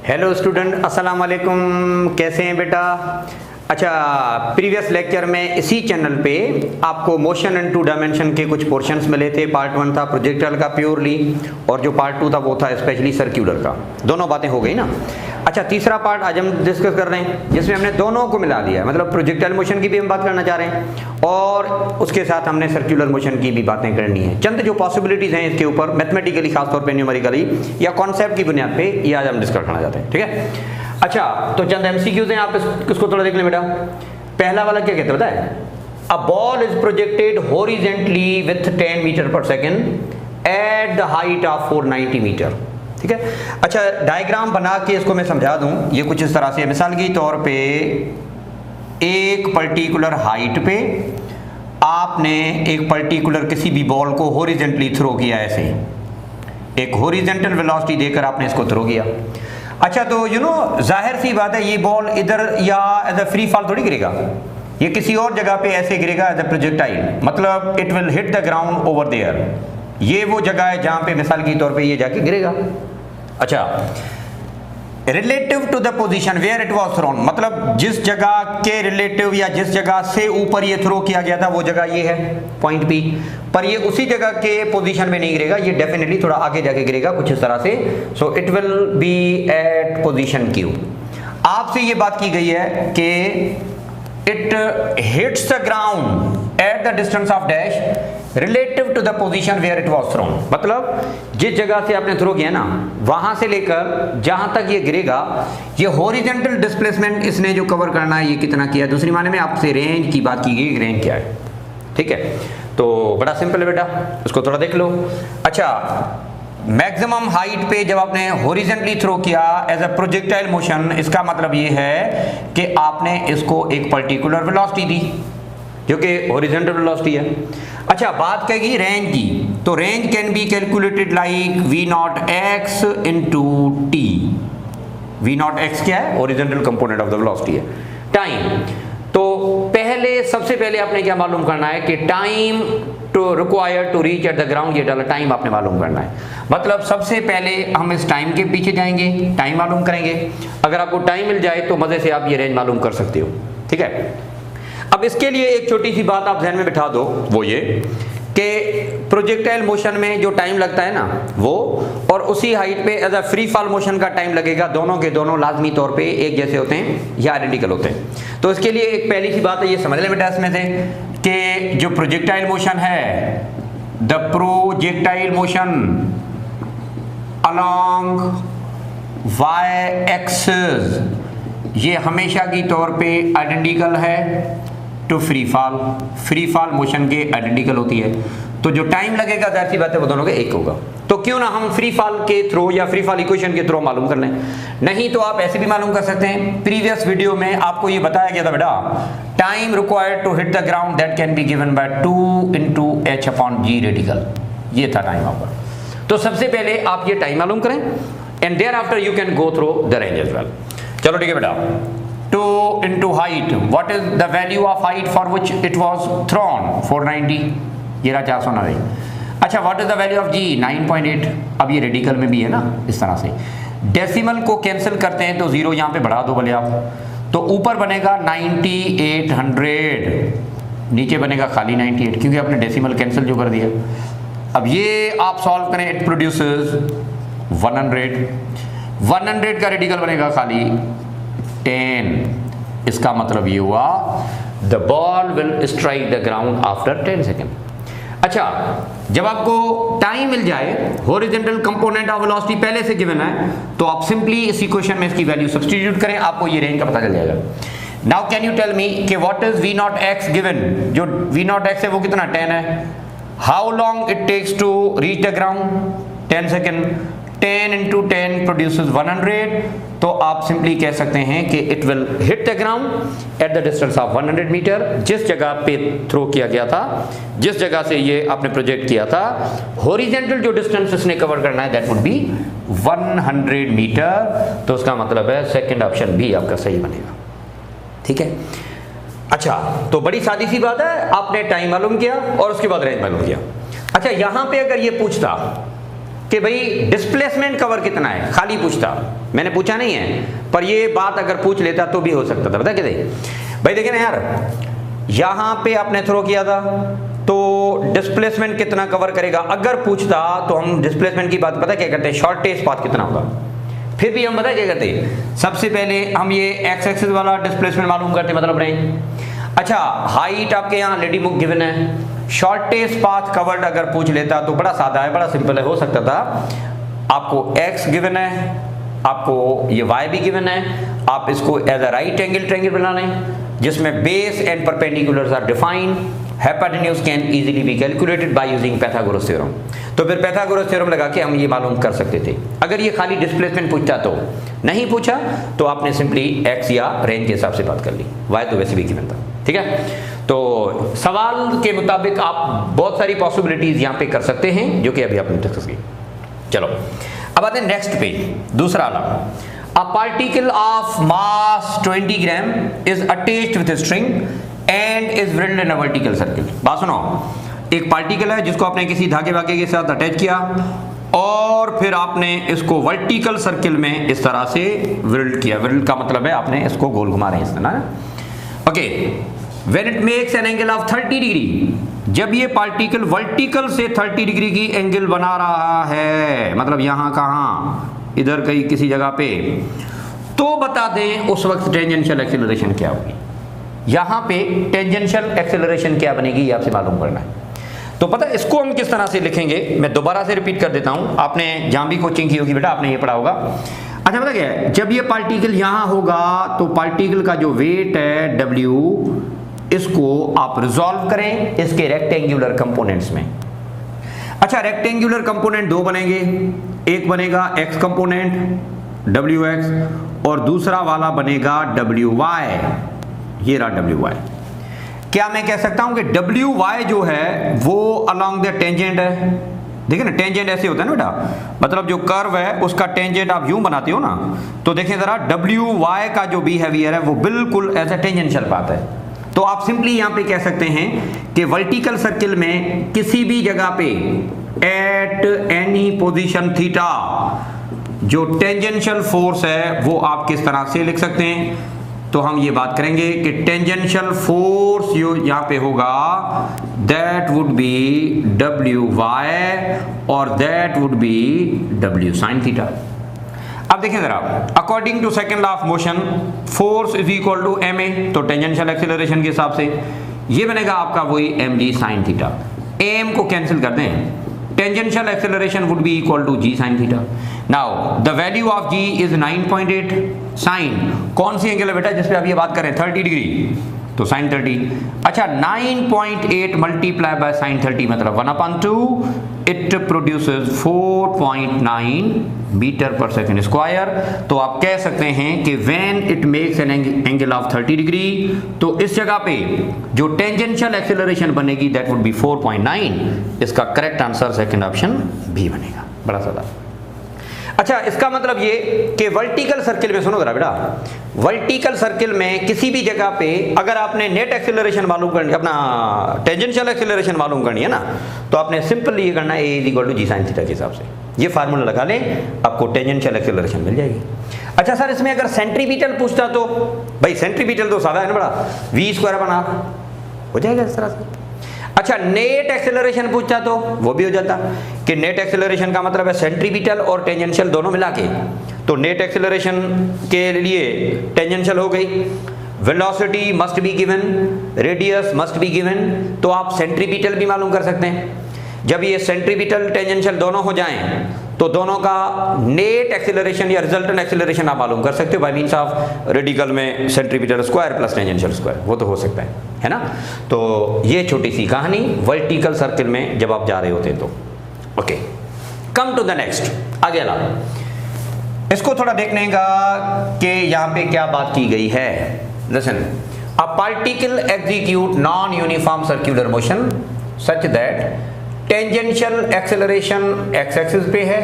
Hello student, अस्सलाम वालेकुम। कैसे हैं बेटा? अच्छा, प्रीवियस लेक्चर में इसी चैनल पे आपको मोशन एंड टू डायमेंशन के कुछ पोर्शंस मिले थे। पार्ट 1 था प्रोजेक्टाइल का प्योरली, और जो पार्ट 2 था वो था स्पेशली सर्क्यूलर का। दोनों बातें हो गई ना। अच्छा, तीसरा पार्ट आज हम डिस्कस कर रहे हैं जिसमें हमने दोनों को मिला दिया, मतलब प्रोजेक्टाइल मोशन की भी हम बात करना चाह रहे हैं और उसके साथ हमने सर्क्यूलर मोशन की भी बातें करनी है। चंद जो पॉसिबिलिटीज हैं इसके ऊपर मैथमेटिकली, खासतौर पर न्यूमेरिकली या कॉन्सेप्ट की बुनियाद पे, ये आज हम डिस्कस करना चाहते हैं। ठीक है। अच्छा, तो चंद एमसीक्यूज हैं, आप इसको थोड़ा देख लें बेटा। पहला वाला क्या कहते हैं बताए? A ball is projected horizontally with 10 metre per second at the height of 490 metre. ठीक है। अच्छा, डायग्राम बना के इसको मैं समझा दूं। ये कुछ इस तरह से, मिसाल के तौर पे एक पर्टिकुलर हाइट पे आपने एक पर्टिकुलर किसी भी बॉल को हॉरिजॉन्टली थ्रो किया, ऐसे एक हॉरिजॉन्टल वेलोसिटी देकर आपने इसको थ्रो किया। अच्छा, तो जाहिर सी बात है, ये बॉल इधर या एज अ फ्री फॉल थोड़ी गिरेगा, ये किसी और जगह पे ऐसे गिरेगा एज अ प्रोजेक्टाइल, मतलब it will hit the ground over there. ये वो जगह है जहां पे मिसाल के तौर पे ये जाके गिरेगा। अच्छा, relative to the position where it was thrown, मतलब जिस जगह के रिलेटिव या जिस जगह से ऊपर ये थ्रो किया गया था वो जगह ये है पॉइंट पी, पर ये उसी जगह के पोजीशन में नहीं गिरेगा, ये डेफिनेटली थोड़ा आगे जाके गिरेगा कुछ इस तरह से। So it will be at position Q. आपसे ये बात की गई है कि it hits the ground at the distance of dash relative to the position where it was thrown, मतलब जिस जगह से आपने थ्रो किया ना, वहां से लेकर जहां तक ये गिरेगा, ये हॉरिजॉन्टल डिस्प्लेसमेंट इसने जो कवर करना है ये कितना किया। दूसरी माने में आपसे रेंज की बात की गई, रेंज क्या है। ठीक है, तो बड़ा सिंपल है बेटा, इसको थोड़ा देख लो। अच्छा, मैक्सिमम हाइट पे जब आपने हॉरिजॉन्टली थ्रो किया एज अ प्रोजेक्टाइल मोशन, इसका मतलब ये है कि आपने इसको एक पर्टिकुलर वेलोसिटी दी जो कि हॉरिजॉन्टल वेलोसिटी है। अच्छा, बात कहेगी रेंज की, तो range can be calculated like v naught x into t. V naught x क्या है? Horizontal component of the velocity है। टाइम, तो सबसे पहले आपने क्या मालूम करना है कि time to required to reach at the ground, ये डाला टाइम आपने मालूम करना है। मतलब सबसे पहले हम इस टाइम के पीछे जाएंगे, टाइम मालूम करेंगे। अगर आपको टाइम मिल जाए तो मजे से आप ये रेंज मालूम कर सकते हो। ठीक है। अब इसके लिए एक छोटी सी बात आप ध्यान में बिठा दो, वो ये कि प्रोजेक्टाइल मोशन में जो टाइम लगता है ना वो, और उसी हाइट पे as a free fall motion का टाइम लगेगा, दोनों के दोनों लाजमी तौर पे एक जैसे होते हैं या आइडेंटिकल होते हैं। तो इसके लिए एक पहली सी बात है, ये समझ लें बेटा इसमें से कि जो प्रोजेक्टाइल मोशन है, the projectile motion along y axis, ये हमेशा की तौर पे आइडेंटिकल है टू फ्री फॉल मोशन के आइडेंटिकल होती है। तो जो टाइम लगेगा जाहिर सी बात है वो दोनों के एक होगा। तो क्यों ना हम फ्री फॉल के थ्रो या फ्री फॉल इक्वेशन के थ्रो मालूम कर लें। नहीं तो आप ऐसे भी मालूम कर सकते हैं। प्रीवियस वीडियो में आपको ये बताया गया था बेटा, time required to hit the ground that can be given by 2 into h/g radical, ये था टाइम आपका। तो सबसे पहले आप ये टाइम मालूम करें and thereafter you can go through the range as well. चलो ठीक है बेटा। 2 into height, what is the value of height for which it was thrown? 490, ये रहा 490। अच्छा, what is the value of g? 9.8। अब ये रेडिकल में भी है ना, इस तरह से डेसिमल को कैंसिल करते हैं तो 0 यहाँ पे बढ़ा दो भले आप, तो ऊपर बनेगा 9800, नीचे बनेगा खाली 98 क्योंकि आपने डेसिमल कैंसिल जो कर दिया। अब ये आप सॉल्व करें, इट प्रोड्यूसेस 100 का रेडिकल बनेगा खाली 10। इसका मतलब ये हुआ the ball will strike the ground after 10 second. अच्छा, जब आपको टाइम मिल जाए, हॉरिजॉन्टल कंपोनेंट ऑफ वेलोसिटी पहले से गिवन है, तो आप सिंपली इस इक्वेशन में इसकी वैल्यू सब्स्टिट्यूट करें, आपको ये रेंज का पता चल जाएगा। Now can you tell me कि what is v naught x given? जो वी नॉट एक्स है वो कितना? 10 है। How long it takes to reach the ground? 10 second. 10 into 10 produces 100, तो आप सिंपली कह सकते हैं कि it will hit the ground at the distance of 100 metre. जिस जगह पे थ्रो किया गया था, जिस जगह से ये आपने प्रोजेक्ट किया था, हॉरिजॉन्टल जो डिस्टेंस इसने कवर करना है दैट वुड बी 100 मीटर। तो उसका मतलब है सेकंड ऑप्शन भी आपका सही बनेगा। ठीक है। अच्छा, तो बड़ी सादी सी बात है, आपने टाइम मालूम किया और उसके बाद रेंज मालूम किया। अच्छा, यहां पे अगर ये पूछता कि भाई डिस्प्लेसमेंट कवर कितना है, खाली पूछता, मैंने पूछा नहीं है, पर ये बात अगर पूछ लेता तो भी हो सकता था। पता कैसे भाई, देखिए ना यार, यहां पे आपने थ्रो किया था तो डिस्प्लेसमेंट कितना कवर करेगा, अगर पूछता तो हम डिस्प्लेसमेंट की बात पता क्या करते हैं, शॉर्टेस्ट पाथ कितना होगा। फिर भी हम पता क्या करते हैं, सबसे पहले हम ये एक्स एक्सिस वाला डिस्प्लेसमेंट मालूम करते, मतलब नहीं। अच्छा, हाइट आपके यहाँ लेडी बुक गिवन है, शॉर्टेस्ट पाथ कवर्ड अगर पूछ लेता तो बड़ा सादा है, बड़ा सिंपल है, हो सकता था आपको एक्स गिवन है, आपको ये वाई भी गिवन है, आप इसको as a right angle triangle बना लें जिसमें base and perpendiculars are defined, hypotenuse can easily be calculated by using Pythagoras theorem. तो फिर पाइथागोरस थ्योरम लगा के हम ये मालूम कर सकते थे। अगर ये खाली डिस्प्लेसमेंट पूछता तो नहीं पूछा तो आपने सिंपली एक्स या रेंज के हिसाब से बात कर ली, वाई तो वैसे भी गिवन था। ठीक है, तो सवाल के मुताबिक आप बहुत सारी पॉसिबिलिटीज यहाँ पे कर सकते हैं जो कि अभी आपने डिस्कस की। चलो अब आते हैं नेक्स्ट पे, दूसरा वाला। A particle of mass 20 gram is attached with a string and is drilled in a vertical circle। बात सुनो, एक पार्टिकल है जिसको आपने किसी धागे वागे के साथ अटैच किया और फिर आपने इसको वर्टिकल सर्किल में इस तरह से ड्रिल्ड किया। ड्रिल्ड का मतलब है आपने इसको गोल घुमा रहे हैं इस तरह। Okay, when it makes an angle of 30 degree, जब ये पार्टिकल वर्टिकल से 30 डिग्री की एंगल बना रहा है, मतलब यहां कहां, इधर कहीं किसी जगह पे, तो बता दें उस वक्त टेंजेंशियल एक्सीलरेशन क्या होगी। यहां पे टेंजेंशियल एक्सीलरेशन क्या बनेगी ये आपसे मालूम करना है। तो पता है इसको हम किस तरह से लिखेंगे, मैं दोबारा से रिपीट कर देता हूं, आपने जहां भी कोचिंग की होगी बेटा आपने ये पढ़ा होगा। अच्छा पता क्या है, जब ये पार्टिकल यहां होगा तो पार्टिकल का जो वेट है W, इसको आप रिजॉल्व करें इसके रेक्टेंगुलर कंपोनेंट्स में। अच्छा, रेक्टेंगुलर कंपोनेंट दो बनेंगे, एक बनेगा x कंपोनेंट WX और दूसरा वाला बनेगा WY। ये रहा WY। क्या मैं कह सकता हूं कि WY जो है वो अलोंग द टेंजेंट है। देखिए ना, टेंजेंट ऐसे होता है ना बेटा, मतलब जो कर्व है उसका टेंजेंट आप यूं बनाते हो ना, तो देखें जरा WY का जो बिहेवियर है वो बिल्कुल एज ए टेंजेंशियल पाथ है। तो आप सिंपली यहां पे कह सकते हैं कि वर्टिकल सर्किल में किसी भी जगह पे एट एनी पोजीशन थीटा जो टेंजेंशियल फोर्स है वो आप किस तरह से लिख सकते हैं। तो हम ये बात करेंगे कि टेंजेंशियल फोर्स जो यहां पे होगा दैट वुड बी WY और that would be W sin theta. अब देखिए जरा, according to second law of motion force is equal to ma, तो टेंजेंशियल एक्सीलरेशन के हिसाब से ये बनेगा आपका वही mg sin थीटा। am को कैंसिल कर दें, tangential acceleration would be equal to g sin theta. Now the value of g is 9.8 sin, कौन सी एंगल है बेटा जिस पे आप ये बात करें 30 डिग्री, तो sin 30। अच्छा, 9.8 मल्टीप्लाई बाय sin 30 मतलब 1/2, it produces 4.9 metre per second square. तो आप कह सकते हैं कि when it makes an angle of 30 degree, तो इस जगह पे जो टेंजेंशियल एक्सीलरेशन बनेगी दैट वुड बी 4.9। इसका करेक्ट आंसर सेकंड ऑप्शन भी बनेगा, बड़ा सादा। अच्छा, इसका मतलब ये कि वर्टिकल सर्किल में, सुनो जरा बेटा, वर्टिकल सर्किल में किसी भी जगह पे अगर आपने नेट एक्सीलरेशन मालूम करनी, अपना टेंजेंशियल एक्सीलरेशन मालूम करनी है ना, तो आपने सिंपल ये करना है a is equal to g sin theta के हिसाब से। ये फार्मूला लगा लें, आपको टेंजेंशियल एक्सीलरेशन मिल जाएगी। अच्छा सर, इसमें अगर सेंट्रीपिटल पूछता तो भाई सेंट्रीपिटल तो सादा है ना बड़ा, v² बना हो जाएगा इस तरह से। अच्छा, नेट एक्सेलरेशन पूछता तो वो भी हो जाता कि नेट एक्सेलरेशन का मतलब है सेंट्रीपिटल और टेंजेंशियल दोनों मिला के, तो नेट एक्सेलरेशन के लिए टेंजेंशियल हो गई, velocity must be given, radius must be given, तो आप सेंट्रीपिटल भी मालूम कर सकते हैं। जब ये सेंट्रीपिटल टेंजेंशियल दोनों हो जाएं तो दोनों का नेट एक्सेलरेशन या रिजल्टेंट एक्सेलरेशन आप मालूम कर सकते हो बाय मींस ऑफ रेडिकल में centripetal square plus tangential square, वो तो हो सकता है ना। तो ये छोटी सी कहानी वर्टिकल सर्किल में जब आप जा रहे होते हैं तो। Okay, come to the next, आगे ला, इसको थोड़ा देखने का कि यहाँ पे क्या बात की गई है। Listen, a particle execute non uniform circular motion such that tangential acceleration x axis पे है,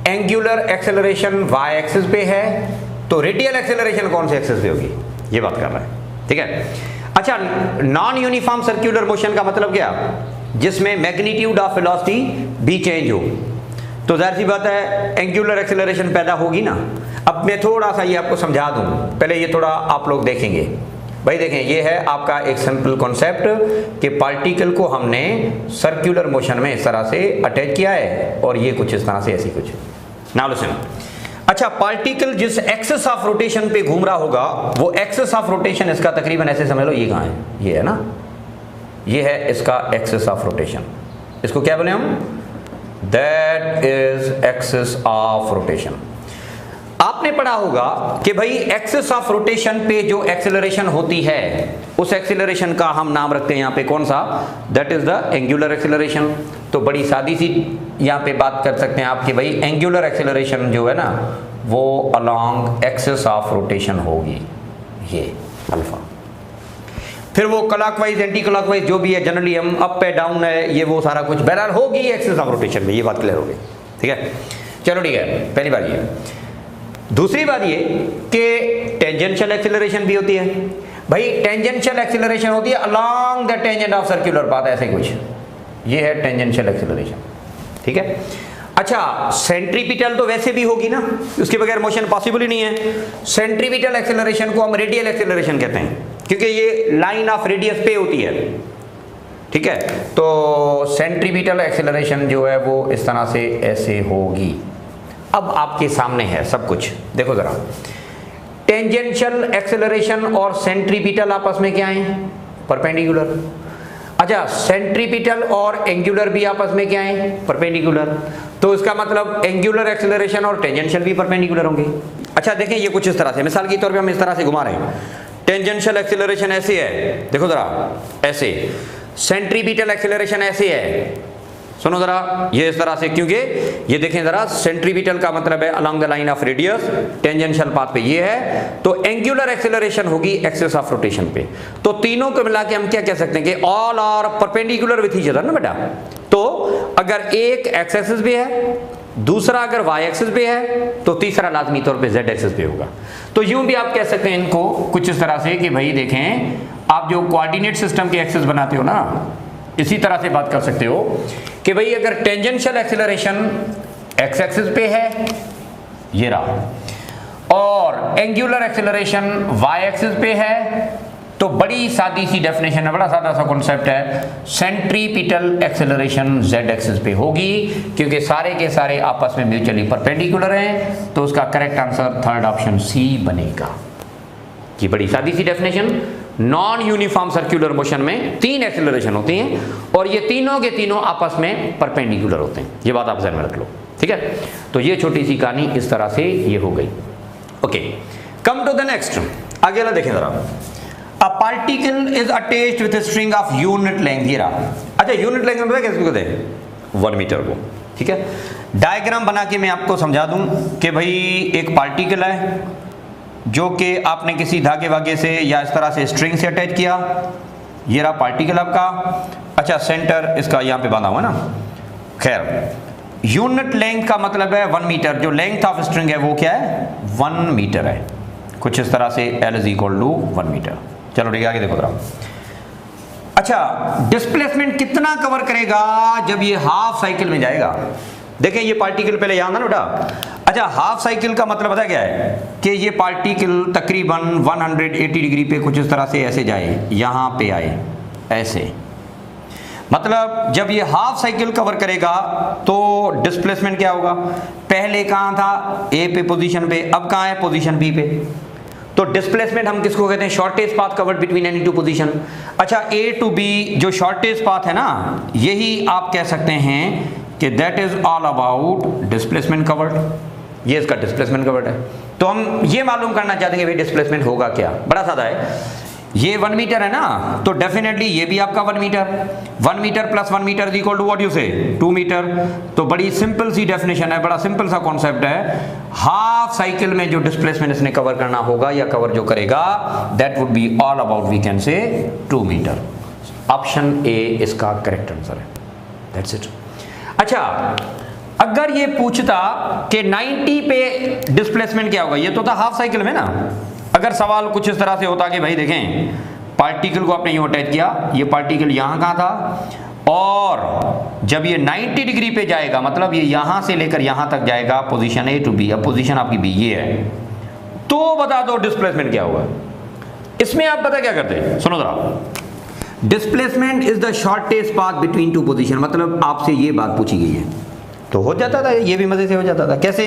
एंगुलर एक्सेलरेशन y एक्सिस पे है, तो रेडियल एक्सेलरेशन कौन से एक्सिस पे होगी, ये बात कर रहा है। ठीक है, अच्छा, नॉन यूनिफॉर्म सर्कुलर मोशन का मतलब क्या, जिसमें मैग्नीट्यूड ऑफ वेलोसिटी भी चेंज हो। तो जाहिर सी बात है एंगुलर एक्सेलरेशन पैदा होगी ना। अब मैं थोड़ा सा ये आपको समझा दूं, पहले ये थोड़ा आप लोग देखेंगे। भाई देखें, ये है आपका एक सिंपल कॉन्सेप्ट कि पार्टिकल को हमने सर्कुलर मोशन में इस तरह से अटैच किया है और ये कुछ इस तरह से ऐसी कुछ। नाउ लिसन, अच्छा पार्टिकल जिस एक्सिस ऑफ रोटेशन पे घूम रहा होगा वो एक्सिस ऑफ रोटेशन इसका तकरीबन ऐसे समझ लो, ये कहाँ है, ये है ना, ये है इसका एक्सिस ऑफ रोटेशन। इसको क्या बोले हम, that is axis of rotation. आपने पढ़ा होगा कि भाई एक्सिस ऑफ रोटेशन पे जो एक्सेलरेशन होती है उस एक्सेलरेशन का हम नाम रखते हैं यहाँ पे कौन सा, that is the angular acceleration. तो बड़ी सादी सी यहाँ पे बात कर सकते हैं आप कि भाई एंगुलर एक्सेलरेशन जो है ना वो अलोंग एक्सिस ऑफ रोटेशन होगी, ये अल्फा। फिर वो क्लॉकवाइज एंटी क्लॉकवाइज जो भी है, जनरली हम अप है डाउन है ये वो सारा कुछ बहरहाल होगी एक्सिस ऑफ रोटेशन में, ये बात क्लियर हो गई, ठीक है। चलो ठीक है, पहली बात ये। दूसरी बात ये कि टेंजेंशियल एक्सेलरेशन भी होती है। भाई टेंजेंशियल एक्सेलरेशन होती है along the tangent of circular path, ऐसे कुछ, ये है टेंजेंशियल एक्सेलरेशन, ठीक है। अच्छा सेंट्रीपिटल तो वैसे भी होगी ना, उसके बगैर मोशन पॉसिबल ही नहीं है। सेंट्रीपिटल एक्सेलरेशन को हम रेडियल एक्सेलरेशन कहते हैं क्योंकि ये लाइन ऑफ रेडियस पे होती है, ठीक है। तो सेंट्रीपिटल एक्सेलरेशन जो है वो इस तरह से ऐसे होगी। अब आपके सामने है सब कुछ, देखो जरा, टेंजेंशियल एक्सेलरेशन और सेंट्रीपिटल आपस में क्या है, परपेंडिकुलर। अच्छा सेंट्रीपिटल और एंगुलर भी आपस में क्या है, परपेंडिकुलर। तो इसका मतलब एंगुलर एक्सेलरेशन और टेंजेंशियल भी परपेंडिकुलर होंगे। अच्छा देखें ये कुछ इस तरह से, मिसाल के तौर पे हम इस तरह से घुमा रहे हैं, टेंजेंशियल एक्सेलरेशन ऐसे है, देखो जरा ऐसे, सेंट्रीपिटल एक्सेलरेशन ऐसे है, सुनो जरा ये इस तरह से, क्योंकि ये देखें जरा सेंट्रीपिटल का मतलब है along the line of radius, tangential path पे ये है, तो एंगुलर एक्सेलरेशन होगी एक्सिस ऑफ रोटेशन पे। तो तीनों को मिला के हम क्या कह सकते हैं कि all are perpendicular with each other ना बेटा। तो अगर एक एक्स एक्सिस पे है, दूसरा अगर वाई एक्सिस पे है, तो तीसरा लाजमी तौर पे जेड एक्सिस पे होगा। तो यूं भी आप कह सकते हैं इनको कुछ इस तरह से कि भाई देखें, आप जो कोऑर्डिनेट सिस्टम के एक्सिस बनाते हो ना, इसी तरह से बात कर सकते हो कि भाई अगर टेंजेंशियल एक्सेलरेशन एक्स एक्सिस पे है, ये रहा, और एंगुलर एक्सेलरेशन वाई एक्सिस पे है, तो बड़ी सादी सी डेफिनेशन है, बड़ा सादा सा कॉन्सेप्ट है, सेंट्रीपिटल एक्सेलरेशन जेड एक्सिस पे होगी, क्योंकि सारे के सारे आपस में म्यूचुअली परपेंडिकुलर हैं। तो उसका correct answer third option C बनेगा। ये बड़ी सादी सी definition. Non uniform circular motion में तीन एक्सेलरेशन होती हैं और ये तीनों के तीनों आपस में परपेंडिकुलर होते हैं, ये बात आप ध्यान में रख लो, ठीक है। तो ये छोटी सी कहानी इस तरह से ये हो गई। Okay, come to the next, आगे वाला देखें जरा। A particle is attached with a string of unit length, ये रहा। अच्छा यूनिट लेंथ में कैसे कहते हैं, 1 मीटर को, ठीक है। डायग्राम बना के मैं आपको समझा दूं कि भाई एक पार्टिकल है जो कि आपने किसी धागे वागे से या इस तरह से स्ट्रिंग से अटैच किया, ये रहा पार्टिकल आपका। अच्छा सेंटर इसका यहाँ पे बांधा हुआ है ना। खैर यूनिट लेंथ का मतलब है 1 मीटर, जो लेंथ ऑफ स्ट्रिंग है वो क्या है, 1 मीटर है, कुछ इस तरह से L is equal to 1 metre. चलो ठीक है आगे देखो जरा। अच्छा डिस्प्लेसमेंट कितना कवर करेगा जब ये हाफ साइकिल में जाएगा। देखें ये पार्टिकल पहले यहाँ था ना बेटा। अच्छा हाफ साइकिल का मतलब पता क्या है कि ये पार्टिकल तकरीबन 180 डिग्री पे कुछ इस तरह से ऐसे जाए, यहाँ पे आए ऐसे, मतलब जब ये हाफ साइकिल कवर करेगा तो डिस्प्लेसमेंट क्या होगा, पहले कहाँ था ए पे पोजीशन पे, अब कहाँ है पोजीशन बी पे। तो डिस्प्लेसमेंट हम किसको कहते हैं, shortest path covered between any two position. अच्छा ए टू बी जो शॉर्टेस्ट पाथ है ना, यही आप कह सकते हैं कि that is all about displacement covered, ये इसका डिस्प्लेसमेंट कवर्ड है। तो हम ये मालूम करना चाहते हैं कि भाई डिस्प्लेसमेंट होगा क्या, बड़ा सादा है। ये 1 मीटर है ना, तो डेफिनेटली ये भी आपका 1 metre, 1 metre plus 1 metre is equal to what you say 2 metre. तो बड़ी सिंपल सी डेफिनेशन है, बड़ा सिंपल सा कॉन्सेप्ट है। हाफ साइकिल में जो डिस्प्लेसमेंट इसने कवर करना होगा या कवर जो करेगा, that would be all about we can say 2 metre. Option A इसका करेक्ट आंसर है, दैट्स इट। अच्छा अगर ये पूछता कि 90 पे डिस्प्लेसमेंट क्या होगा, ये तो था हाफ साइकिल में ना। अगर सवाल कुछ इस तरह से होता कि भाई देखें पार्टिकल को आपने यूं अटैच किया, ये पार्टिकल यहां कहां था और जब ये 90 डिग्री पे जाएगा, मतलब ये यहां से लेकर यहां तक जाएगा पोजीशन ए टू बी, अब पोजीशन आपकी बी ये है, तो बता दो डिस्प्लेसमेंट क्या होगा। इसमें आप पता क्या करते हैं, सुनो जरा, displacement is the shortest path between two position, मतलब आपसे ये बात पूछी गई है तो हो जाता था, ये भी मजे से हो जाता था। कैसे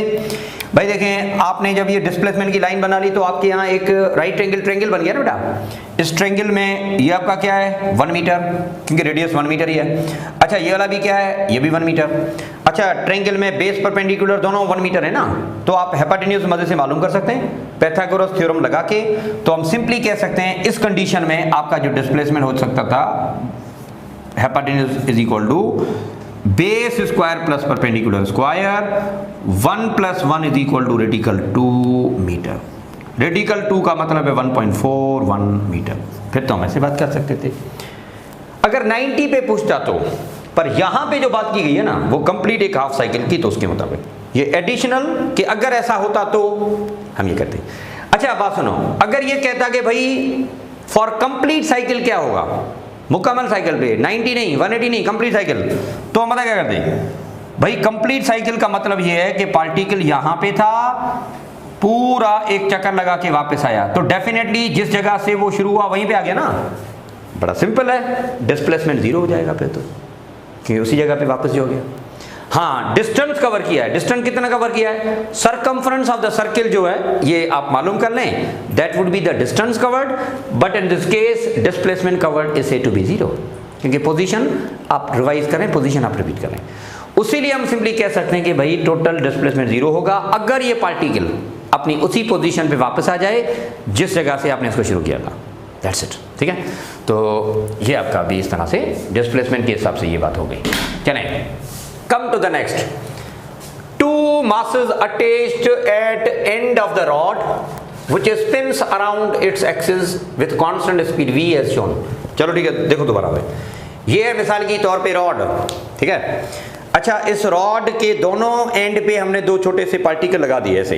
भाई, देखें आपने जब ये डिस्प्लेसमेंट की लाइन बना ली तो आपके यहाँ एक राइट ट्रायंगल बन गया ना बेटा। इस ट्रायंगल में ये आपका क्या है 1 मीटर, क्योंकि रेडियस 1 मीटर ही है। अच्छा ये वाला भी क्या है, ये भी 1 मीटर। अच्छा ट्रायंगल में बेस परपेंडिकुलर दोनों 1 मीटर है ना, तो आप हाइपोटेन्यूज मजे से मालूम कर सकते हैं पाइथागोरस थ्योरम लगा के। तो हम सिंपली कह सकते हैं इस कंडीशन में आपका जो डिस्प्लेसमेंट हो सकता था, hypotenuse is equal to base square plus perpendicular square, 1 + 1 is equal to radical 2 metre. Radical 2 का मतलब है 1.41 मीटर। फिर तो हम ऐसे बात कर सकते थे अगर 90 पे पूछता तो, पर यहां पे जो बात की गई है ना वो कंप्लीट एक हाफ साइकिल की, तो उसके मुताबिक ये एडिशनल कि अगर ऐसा होता तो हम ये करते। अच्छा बात सुनो, अगर ये कहता कि भाई फॉर कंप्लीट साइकिल क्या होगा, मुकम्मल साइकिल पे 90 नहीं 180 नहीं कंप्लीट साइकिल, तो हम पता क्या करते हैं भाई, कंप्लीट साइकिल का मतलब ये है कि पार्टिकल यहां पे था, पूरा एक चक्कर लगा के वापस आया, तो डेफिनेटली जिस जगह से वो शुरू हुआ वहीं पे आ गया ना। बड़ा सिंपल है, डिस्प्लेसमेंट 0 हो जाएगा फिर तो, क्योंकि उसी जगह पे वापस हो गया। हाँ डिस्टेंस कवर किया है, डिस्टेंस कितना कवर किया है, सरकमफ्रेंस ऑफ द सर्किल जो है ये आप मालूम कर लें, that would be the distance covered, but in this case displacement covered is said to be 0, क्योंकि पोजीशन आप रिवाइज करें, पोजीशन आप रिपीट करें। उसीलिए हम सिंपली कह सकते हैं कि भाई टोटल डिस्प्लेसमेंट 0 होगा अगर ये पार्टिकल अपनी उसी पोजीशन पे वापस आ जाए जिस जगह से आपने इसको शुरू किया था। दैट्स इट, ठीक है। तो ये आपका भी इस तरह से डिस्प्लेसमेंट के हिसाब से ये बात हो गई। चलें, come to the next. Two masses attached at end of the rod which spins around its axis with constant speed v as shown. चलो ठीक है, देखो दोबारा में, ये है मिसाल की तौर पे रॉड, ठीक है। अच्छा इस रॉड के दोनों एंड पे हमने 2 छोटे से पार्टिकल लगा दिए, ऐसे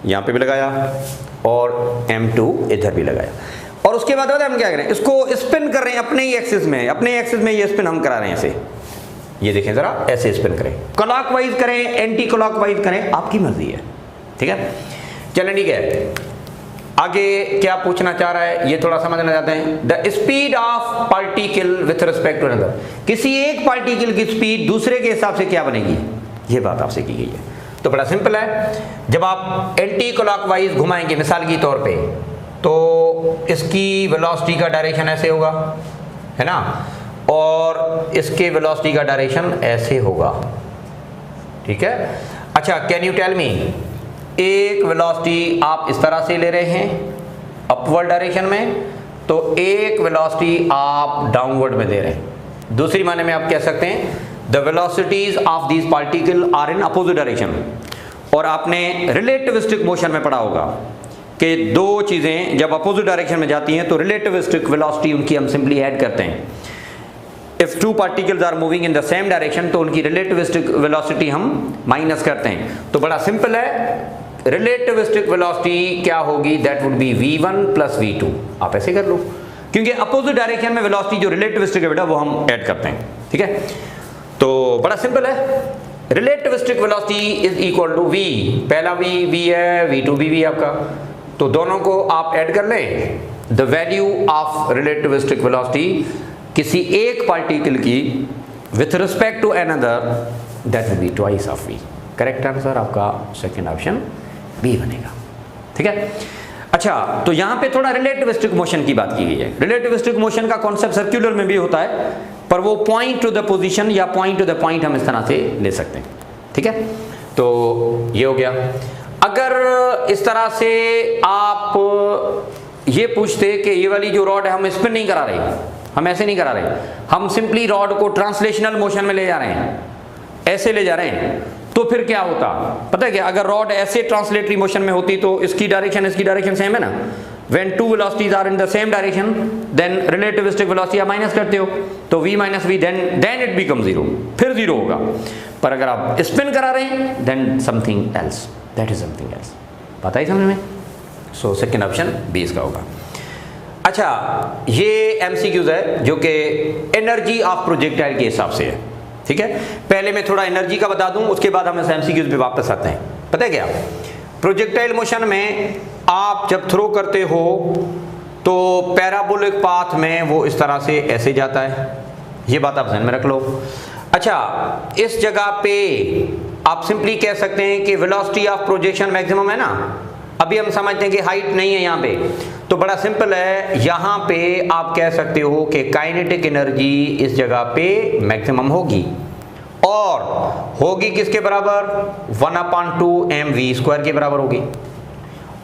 यहाँ पे भी लगाया और M2 इधर भी लगाया, और उसके बाद हम क्या करें, इसको स्पिन कर रहे हैं अपने ही एक्सिस में, अपने एक्सिस में ये स्पिन हम करा रहे हैं ऐसे, ये देखें जरा, ऐसे स्पिन करें, क्लॉकवाइज करें एंटी क्लॉकवाइज करें, आपकी मर्जी है, ठीक है। चलें ठीक है, आगे क्या पूछना चाह रहा है ये थोड़ा समझना चाहते हैं। The speed of particle with respect to another, किसी एक पार्टिकल की स्पीड दूसरे के हिसाब से क्या बनेगी, ये बात आपसे की गई है। तो बड़ा सिंपल है, जब आप एंटी क्लॉकवाइज घुमाएंगे मिसाल की तौर पे, तो इसकी वेलोसिटी का डायरेक्शन ऐसे होगा, है ना, और इसके वेलोसिटी का डायरेक्शन ऐसे होगा, ठीक है। अच्छा कैन यू टेल मी, एक वेलोसिटी आप इस तरह से ले रहे हैं अपवर्ड डायरेक्शन में, तो एक वेलोसिटी आप डाउनवर्ड में दे रहे हैं। दूसरी माने में आप कह सकते हैं the velocities of these particle are in opposite direction. और आपने रिलेटिविस्टिक मोशन में पढ़ा होगा कि 2 चीजें जब अपोजिट डायरेक्शन में जाती हैं तो रिलेटिविस्टिक वेलोसिटी उनकी हम सिंपली ऐड करते हैं। If 2 particles are moving in the same direction तो उनकी रिलेटिविस्टिक वेलोसिटी हम माइनस करते हैं। तो बड़ा सिंपल है, रिलेटिविस्टिक वेलोसिटी क्या होगी, that would B v1 plus v2, आप ऐसे कर लो, क्योंकि अपोजिट डायरेक्शन में वेलोसिटी जो रिलेटिविस्टिक है बेटा वो हम ऐड करते हैं, ठीक है। तो बड़ा सिंपल है, relativistic velocity is equal to v, पहला v है, v2 भी v आपका, तो दोनों को आप ऐड कर लें। The value of relativistic velocity किसी एक पार्टिकल की with respect to another, that will be twice of v। Correct answer आपका सेकंड ऑप्शन बी बनेगा, ठीक है। अच्छा तो यहाँ पे थोड़ा रिलेटिविस्टिक मोशन की बात की गई है। रिलेटिविस्टिक मोशन का कॉन्सेप्ट सर्कुलर में भी होता है, पर वो पॉइंट टू द पोजीशन या पॉइंट टू द पॉइंट हम इस तरह से ले सकते हैं, ठीक है। तो ये हो गया। अगर इस तरह से आप ये पूछते कि ये वाली जो रॉड है हम स्पिन नहीं करा रहे, हम ऐसे नहीं करा रहे, हम सिंपली रॉड को ट्रांसलेशनल मोशन में ले जा रहे हैं, ऐसे ले जा रहे हैं, तो फिर क्या होता पता है क्या, अगर रॉड ऐसे ट्रांसलेटरी मोशन में होती तो इसकी डायरेक्शन सेम है ना। When 2 velocities are in the same direction, then relativistic velocity आप माइनस करते हो, तो v minus v, then it becomes 0, फिर 0 होगा। पर अगर आप स्पिन करा रहे हैं then something else, that is something else। पता ही समझ में, सो सेकेंड ऑप्शन बी इसका होगा। अच्छा ये MCQs है जो कि एनर्जी ऑफ प्रोजेक्टाइल के हिसाब से है, ठीक है, पहले मैं थोड़ा एनर्जी का बता दूं, उसके बाद हम इस एमसीक्यूज पे वापस आते हैं। पता है क्या, प्रोजेक्टाइल मोशन में आप जब थ्रो करते हो तो पैराबोलिक पाथ में वो इस तरह से ऐसे जाता है, ये बात आप ध्यान में रख लो। अच्छा, इस जगह पे आप सिंपली कह सकते हैं कि वेलोसिटी ऑफ प्रोजेक्शन मैक्सिमम है ना। अभी हम समझते हैं कि हाइट नहीं है यहाँ पे, तो बड़ा सिंपल है, यहाँ पे आप कह सकते हो कि काइनेटिक एनर्जी इस जगह पे मैक्सिमम होगी, और होगी किसके बराबर, 1/2 mv² के बराबर होगी।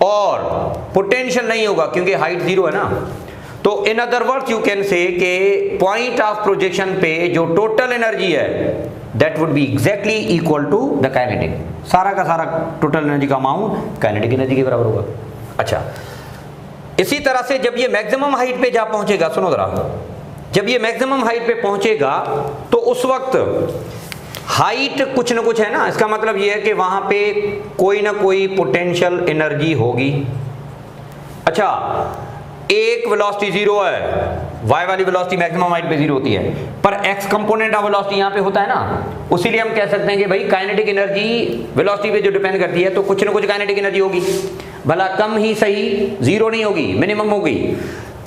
और पोटेंशियल नहीं होगा क्योंकि हाइट 0 है ना। तो in other words you can say कि पॉइंट ऑफ प्रोजेक्शन पे जो टोटल एनर्जी है that would be exactly equal to the kinetic, सारा का सारा टोटल एनर्जी का अमाउंट काइनेटिक एनर्जी के बराबर होगा। अच्छा, इसी तरह से जब ये मैक्सिमम हाइट पे जा पहुंचेगा, सुनो जरा, जब ये मैक्सिमम हाइट पे पहुंचेगा तो उस वक्त हाइट कुछ ना कुछ है ना, इसका मतलब ये है कि वहां पे कोई ना कोई पोटेंशियल एनर्जी होगी। अच्छा, एक वेलोसिटी 0 है, y वाली वेलोसिटी मैक्सिमम हाइट पे 0 होती है, पर x कंपोनेंट ऑफ वेलोसिटी यहाँ पे होता है ना, उसीलिए हम कह सकते हैं कि भाई काइनेटिक एनर्जी वेलोसिटी पे जो डिपेंड करती है, तो कुछ ना कुछ काइनेटिक एनर्जी होगी, भला कम ही सही, 0 नहीं होगी, मिनिमम होगी।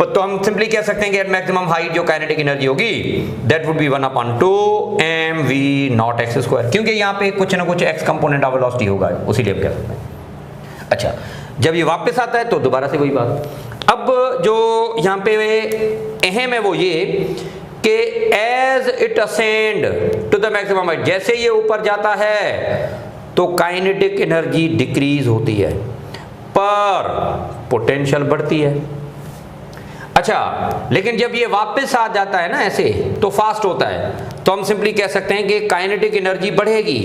तो हम सिंपली कह सकते हैं कि एट मैक्सिमम हाइट जो काइनेटिक एनर्जी होगी दैट वुड बी 1/2 mv0x², क्योंकि यहाँ पे कुछ ना कुछ x कंपोनेंट ऑफ वेलोसिटी होगा, उसीलिए हम कह सकते हैं। अच्छा, जब ये वापस आता है तो दोबारा से वही बात। अब जो यहाँ पे अहम है वो ये कि as it ascend to the maximum height, जैसे ये ऊपर जाता है तो काइनेटिक एनर्जी डिक्रीज होती है पर पोटेंशियल बढ़ती है। अच्छा, लेकिन जब ये वापस आ जाता है ना ऐसे तो फास्ट होता है, तो हम सिंपली कह सकते हैं कि काइनेटिक एनर्जी बढ़ेगी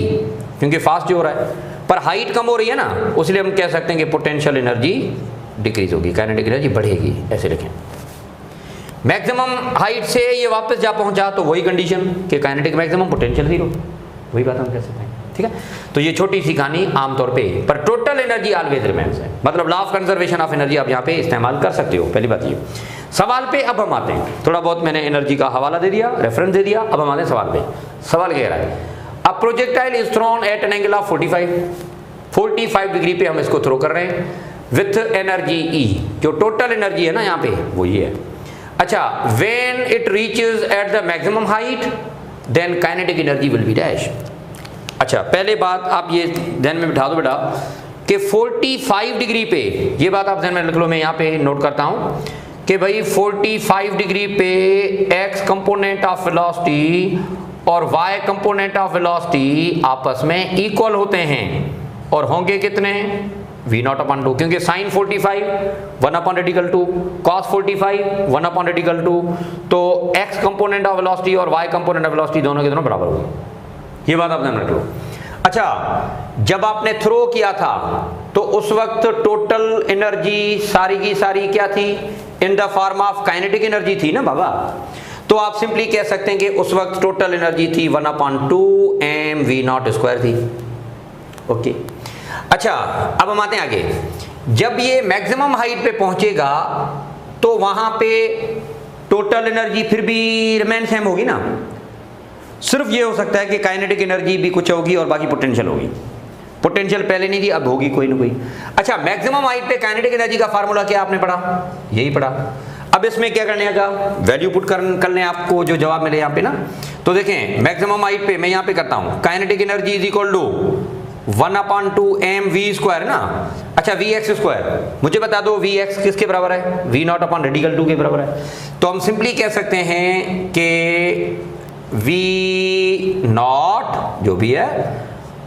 क्योंकि फास्ट जो हो रहा है, पर हाइट कम हो रही है ना, इसलिए हम कह सकते हैं कि पोटेंशियल एनर्जी डिक्रीज होगी, काइनेटिक एनर्जी बढ़ेगी, ऐसे लिखें। मैक्सिमम हाइट से ये वापस जा पहुंचा तो वही कंडीशन कि काइनेटिक मैक्सिमम पोटेंशियल 0, वही बात हम कह सकते हैं। ठीक है, तो ये छोटी सी कहानी आमतौर पे, पर टोटल एनर्जी ऑलवेज रिमेंस है, मतलब law of conservation of energy आप यहाँ पे इस्तेमाल कर सकते हो। पहली बात ये। सवाल पे अब हम आते हैं, थोड़ा बहुत मैंने एनर्जी का हवाला दे दिया, रेफरेंस दे दिया, अब हम आते हैं सवाल पे। सवाल कह रहा है, a projectile is thrown at an angle of 45 degree पे हम इसको थ्रो कर रहे हैं विथ एनर्जी E, जो टोटल एनर्जी है ना यहाँ पे वो ये है। अच्छा, when it reaches at the maximum height then kinetic energy will be dash. अच्छा, पहले बात आप ये ध्यान में बिठा दो बेटा कि 45 डिग्री पे, ये बात आप ध्यान में रख लो, मैं यहाँ पे नोट करता हूँ कि भाई 45 डिग्री पे x कंपोनेंट ऑफ वेलोसिटी और y कंपोनेंट ऑफ वेलोसिटी आपस में इक्वल होते हैं, और होंगे कितने, v0/2, क्योंकि sin 45 1/2, cos 45 1/2, तो x कंपोनेंट ऑफ वेलोसिटी और y कंपोनेंट ऑफ वेलोसिटी दोनों के दोनों बराबर होंगे, ये बात आप ध्यान रख लो। अच्छा, जब आपने थ्रो किया था तो उस वक्त टोटल एनर्जी सारी की सारी क्या थी, in the form of kinetic energy थी ना बाबा, तो आप सिंपली कह सकते हैं कि उस वक्त टोटल एनर्जी थी 1/2 mv0² थी। ओके, अच्छा, अब हम आते हैं आगे। जब ये मैक्सिमम हाइट पे पहुंचेगा तो वहां पे टोटल एनर्जी फिर भी रिमेन सेम होगी ना, सिर्फ ये हो सकता है कि काइनेटिक एनर्जी भी कुछ होगी और बाकी पोटेंशियल होगी। पोटेंशियल पहले नहीं थी, अब होगी कोई ना कोई। अच्छा, मैक्सिमम हाइट पे काइनेटिक एनर्जी का फार्मूला क्या आपने पढ़ा, यही पढ़ा। अब इसमें क्या करने का, वैल्यू पुट कर लें, आपको जो जवाब मिले यहाँ पे ना, तो देखें मैक्सिमम हाइट पे मैं यहाँ पे करता हूँ, kinetic energy is equal to 1/2 mv² ना। अच्छा, vx², मुझे बता दो vx किसके बराबर है, v0/2 के बराबर है। तो हम सिंपली कह सकते हैं कि v0 जो भी है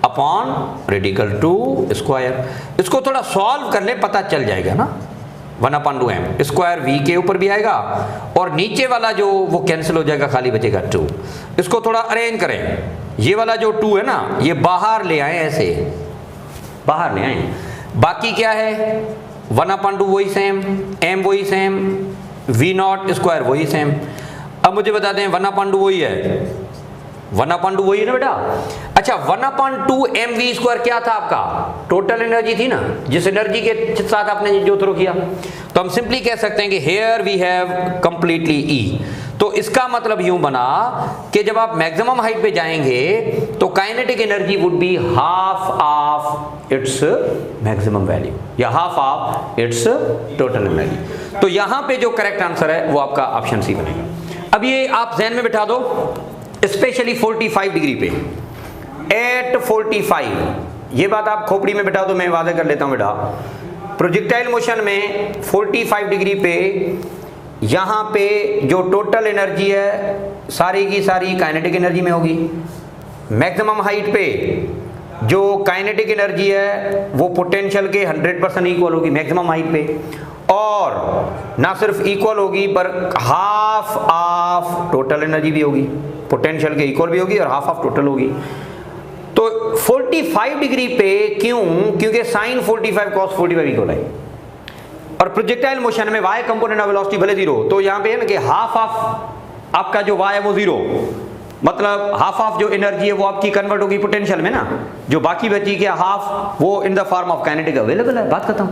अपॉन (2)²। इसको थोड़ा सॉल्व कर ले, पता चल जाएगा ना, 1/2 m² v के ऊपर भी आएगा और नीचे वाला जो वो कैंसिल हो जाएगा, खाली बचेगा 2। इसको थोड़ा अरेंज करें, ये वाला जो 2 है ना ये बाहर ले आए, ऐसे बाहर ले आए, बाकी क्या है 1/2 वही सेम, m वही सेम, v0² वही सेम। अब मुझे बता दें 1/2 वही है, 1/2 वही है ना बेटा। अच्छा, अच्छा 1/2 mv² क्या था आपका? टोटल एनर्जी थी ना, जिस एनर्जी के साथ आपने जो थ्रो किया। तो हम सिंपली कह सकते हैं कि हेयर वी हैव कंप्लीटली ई। तो इसका मतलब यूं बना कि जब आप मैक्सिमम हाइट पे जाएंगे तो kinetic energy would be half of its maximum value या half of its total energy. तो यहां पे जो करेक्ट आंसर है वो आपका ऑप्शन सी बनेगा। अब ये आप ज़हन में बिठा दो, स्पेशली 45 डिग्री पे, एट 45, ये बात आप खोपड़ी में बिठा दो, मैं वादे कर लेता हूं बेटा। प्रोजेक्टाइल मोशन में 45 डिग्री पे यहां पे जो टोटल एनर्जी है सारी की सारी काइनेटिक एनर्जी में होगी। मैक्सिमम हाइट पे जो काइनेटिक एनर्जी है वो पोटेंशियल के 100% इक्वल होगी मैक्सिमम हाइट पे, और ना सिर्फ इक्वल होगी पर हाफ ऑफ टोटल एनर्जी भी होगी, पोटेंशियल के इक्वल भी होगी और हाफ ऑफ टोटल होगी। तो 45 डिग्री पे क्यों? क्योंकि साइन 45 cos 45 इक्वल है, और प्रोजेक्टाइल मोशन में y कंपोनेंट ऑफ वेलोसिटी भले जीरो, तो यहां पे है ना कि हाफ ऑफ आपका जो y है वो जीरो, मतलब हाफ ऑफ जो एनर्जी है वो आपकी कन्वर्ट होगी पोटेंशियल में ना, जो बाकी बची क्या हाफ वो in the form of kinetic available है। बात खत्म।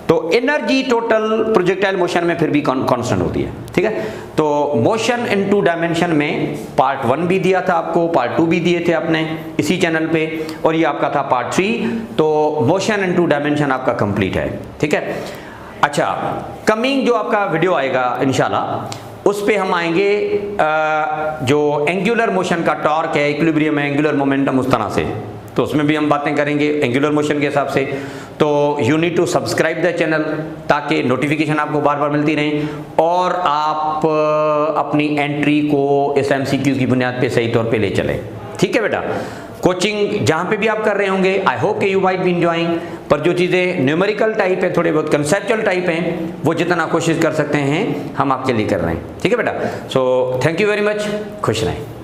तो एनर्जी टोटल प्रोजेक्टाइल मोशन में फिर भी कांस्टेंट होती है, ठीक है। तो मोशन इन 2 डायमेंशन में पार्ट 1 भी दिया था आपको, पार्ट 2 भी दिए थे आपने इसी चैनल पे, और ये आपका था पार्ट 3। तो मोशन इन 2 डायमेंशन आपका कंप्लीट है, ठीक है। अच्छा, कमिंग जो आपका वीडियो आएगा इंशाल्लाह उस पे हम आएंगे जो एंगुलर मोशन का टॉर्क है, इक्विलिब्रियम है, एंगुलर मोमेंटम, उस तरह से, तो उसमें भी हम बातें करेंगे एंगुलर मोशन के हिसाब से। तो you need to subscribe the channel ताकि नोटिफिकेशन आपको बार बार मिलती रहें, और आप अपनी एंट्री को इस MCQ की बुनियाद पे सही तौर पे ले चलें, ठीक है बेटा। कोचिंग जहाँ पे भी आप कर रहे होंगे, आई होप कि यू माइट बी एंजॉयिंग, पर जो चीज़ें न्यूमेरिकल टाइप है, थोड़े बहुत कंसेप्चुअल टाइप हैं, वो जितना कोशिश कर सकते हैं हम आपके लिए कर रहे हैं, ठीक है बेटा। So thank you very much, खुश रहें।